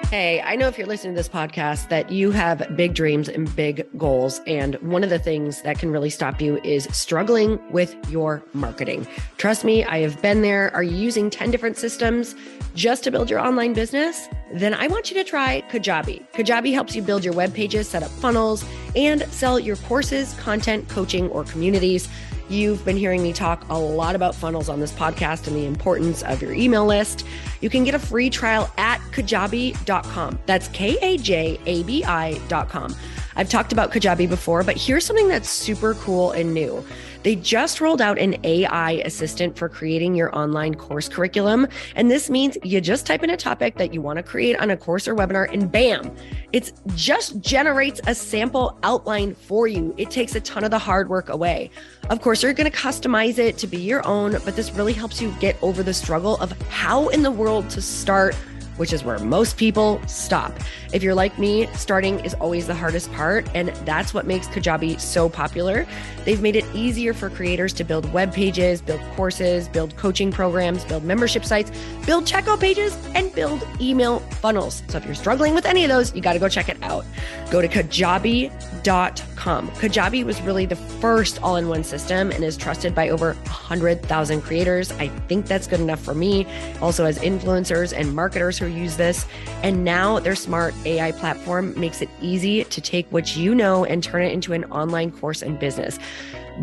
Hey, I know if you're listening to this podcast that you have big dreams and big goals. And one of the things that can really stop you is struggling with your marketing. Trust me, I have been there. Are you using 10 different systems just to build your online business? Then I want you to try Kajabi. Kajabi helps you build your web pages, set up funnels, and sell your courses, content, coaching, or communities. You've been hearing me talk a lot about funnels on this podcast and the importance of your email list. You can get a free trial at kajabi.com. That's Kajabi.com. I've talked about Kajabi before, but here's something that's super cool and new. They just rolled out an AI assistant for creating your online course curriculum. And this means you just type in a topic that you want to create on a course or webinar, and bam, it just generates a sample outline for you. It takes a ton of the hard work away. Of course, you're going to customize it to be your own, but this really helps you get over the struggle of how in the world to start, which is where most people stop. If you're like me, starting is always the hardest part, and that's what makes Kajabi so popular. They've made it easier for creators to build web pages, build courses, build coaching programs, build membership sites, build checkout pages, and build email funnels. So if you're struggling with any of those, you got to go check it out. Go to Kajabi.com. Kajabi was really the first all-in-one system and is trusted by over 100,000 creators. I think that's good enough for me. Also has influencers and marketers who use this. And now their smart AI platform makes it easy to take what you know and turn it into an online course and business.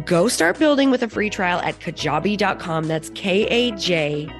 Go start building with a free trial at Kajabi.com. That's Kajabi.com.